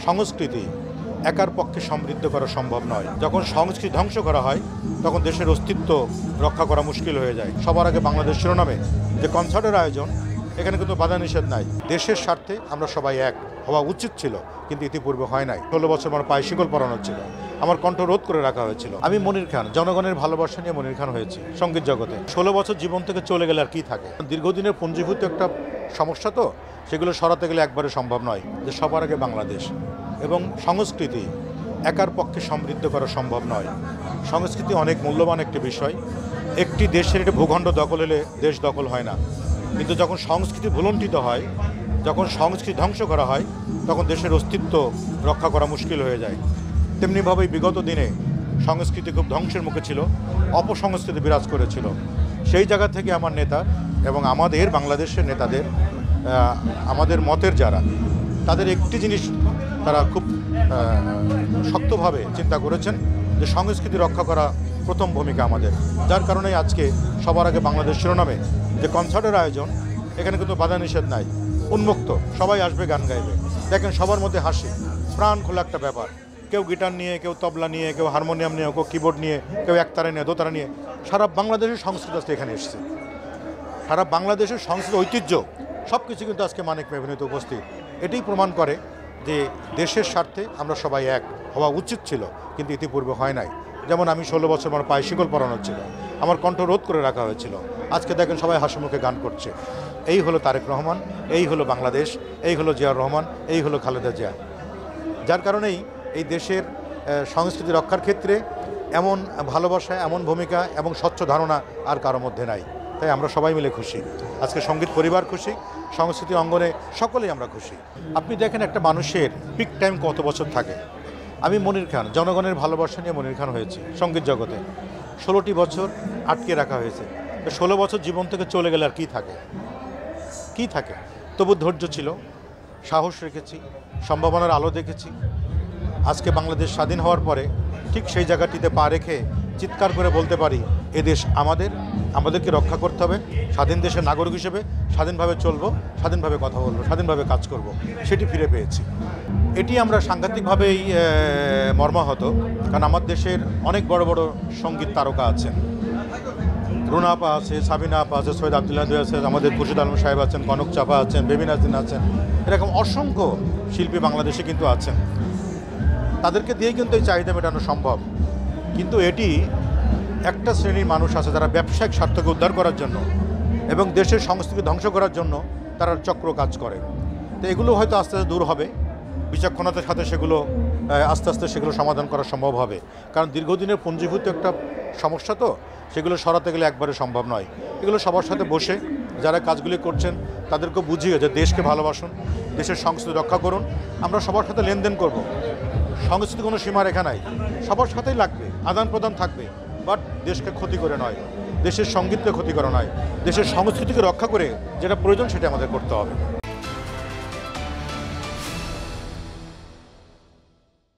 সংস্কৃতি একার পক্ষে সমৃদ্ধ করা সম্ভব নয়। যখন সংস্কৃতি ধ্বংস করা হয় তখন দেশের অস্তিত্ব রক্ষা করা মুশকিল হয়ে যায়। সবার আগে বাংলাদেশ শিরোনামে যে কনসার্টের আয়োজন, এখানে কিন্তু বাধা নিষেধ নাই। দেশের স্বার্থে আমরা সবাই এক হওয়া উচিত ছিল, কিন্তু ইতিপূর্বে হয় নাই। 16 বছর আমার পায়ে শিকল পরানো ছিল, আমার কণ্ঠ রোধ করে রাখা হয়েছিল। আমি মনির খান, জনগণের ভালোবাসা নিয়ে মনির খান হয়েছি সঙ্গীত জগতে। 16 বছর জীবন থেকে চলে গেলে আর কি থাকে? দীর্ঘদিনের পুঞ্জীভূত একটা সমস্যা, তো সেগুলো সরাতে গেলে একবারে সম্ভব নয়। যে সবার আগে বাংলাদেশ এবং সংস্কৃতি একার পক্ষে সমৃদ্ধ করা সম্ভব নয়। সংস্কৃতি অনেক মূল্যবান একটি বিষয়। একটি দেশের একটি ভূখণ্ড দখল হলে দেশ দখল হয় না, কিন্তু যখন সংস্কৃতি ভুলণ্ঠিত হয়, যখন সংস্কৃতি ধ্বংস করা হয়, তখন দেশের অস্তিত্ব রক্ষা করা মুশকিল হয়ে যায়। তেমনিভাবেই বিগত দিনে সংস্কৃতি খুব ধ্বংসের মুখে ছিল, অপসংস্কৃতি বিরাজ করেছিল। সেই জায়গা থেকে আমার নেতা এবং আমাদের বাংলাদেশের নেতাদের, আমাদের মতের যারা, তাদের একটি জিনিস তারা খুব শক্তভাবে চিন্তা করেছেন যে সংস্কৃতি রক্ষা করা প্রথম ভূমিকা আমাদের। যার কারণেই আজকে সবার আগে বাংলাদেশ শিরোনামে যে কনসার্টের আয়োজন, এখানে কিন্তু বাধা নিষেধ নাই, উন্মুক্ত, সবাই আসবে, গান গাইবে। দেখেন সবার মধ্যে হাসি, প্রাণ খোলা একটা ব্যাপার। কেউ গিটার নিয়ে, কেউ তবলা নিয়ে, কেউ হারমোনিয়াম নিয়ে, কেউ কিবোর্ড নিয়ে, কেউ একতারা নিয়ে, দোতারা নিয়ে। সারা বাংলাদেশের সংস্কৃতি আজকে এখানে এসেছে। সারা বাংলাদেশের সংস্কৃতি ঐতিহ্য সব কিছু কিন্তু আজকে মানিক মেভিনিতে উপস্থিত। এটাই প্রমাণ করে যে দেশের স্বার্থে আমরা সবাই এক হওয়া উচিত ছিল, কিন্তু ইতিপূর্বে হয় নাই। যেমন আমি 16 বছর আমার পায়ে শিকল পরানো ছিল, আমার কণ্ঠ রোধ করে রাখা হয়েছিল। আজকে দেখেন সবাই হাসিমুখে গান করছে। এই হলো তারেক রহমান, এই হলো বাংলাদেশ, এই হলো জিয়াউর রহমান, এই হলো খালেদা জিয়া। যার কারণেই এই দেশের সংস্কৃতি রক্ষার ক্ষেত্রে এমন ভালোবাসা, এমন ভূমিকা এবং স্বচ্ছ ধারণা আর কারোর মধ্যে নাই। তাই আমরা সবাই মিলে খুশি। আজকে সঙ্গীত পরিবার খুশি, সংস্কৃতি অঙ্গনে সকলেই আমরা খুশি। আপনি দেখেন একটা মানুষের পিক টাইম কত বছর থাকে। আমি মনির খান, জনগণের ভালোবাসা নিয়ে মনির খান হয়েছি সঙ্গীত জগতে। 16টি বছর আটকে রাখা হয়েছে। 16 বছর জীবন থেকে চলে গেলে আর কি থাকে? কি থাকে? তবু ধৈর্য ছিল, সাহস রেখেছি, সম্ভাবনার আলো দেখেছি। আজকে বাংলাদেশ স্বাধীন হওয়ার পরে ঠিক সেই জায়গাটিতে পা রেখে চিৎকার করে বলতে পারি, এ দেশ আমাদেরকে রক্ষা করতে হবে। স্বাধীন দেশের নাগরিক হিসেবে স্বাধীনভাবে চলবো, স্বাধীনভাবে কথা বলবো, স্বাধীনভাবে কাজ করব, সেটি ফিরে পেয়েছি। এটি আমরা সাংঘাতিকভাবেই মর্মাহত, কারণ আমার দেশের অনেক বড় বড় সঙ্গীত তারকা আছেন। রুনা আপা আছে, সাবিনা আপা আছে, সৈয়দ আবদুল্লাহ আছে, আমাদের খুরশিদ আলম সাহেব আছেন, কনক চাপা আছেন, বেবি নাজরিন আছেন। এরকম অসংখ্য শিল্পী বাংলাদেশে কিন্তু আছেন। তাদেরকে দিয়ে কিন্তু এই চাহিদা মেটানো সম্ভব। কিন্তু এটি একটা শ্রেণীর মানুষ আছে যারা ব্যবসায়িক স্বার্থকে উদ্ধার করার জন্য এবং দেশের সংস্কৃতি ধ্বংস করার জন্য তারা চক্র কাজ করে। তো এগুলো হয়তো আস্তে আস্তে দূর হবে, বিচক্ষণতার সাথে সেগুলো আস্তে আস্তে সেগুলো সমাধান করা সম্ভব হবে। কারণ দীর্ঘদিনের পুঞ্জীভূত একটা সমস্যা, তো সেগুলো সরাতে গেলে একবারে সম্ভব নয়। এগুলো সবার সাথে বসে যারা কাজগুলি করছেন তাদেরকে বুঝিয়ে যে দেশকে ভালোবাসুন, দেশের সংস্কৃতি রক্ষা করুন। আমরা সবার সাথে লেনদেন করব, সংস্কৃতি কোনো সীমারেখা নাই, সবার সাথেই লাগবে, আদান প্রদান থাকবে, বাট দেশকে ক্ষতি করে নয়, দেশের সঙ্গীতকে ক্ষতি করা নয়, দেশের সংস্কৃতিকে রক্ষা করে যেটা প্রয়োজন সেটা আমাদের করতে হবে।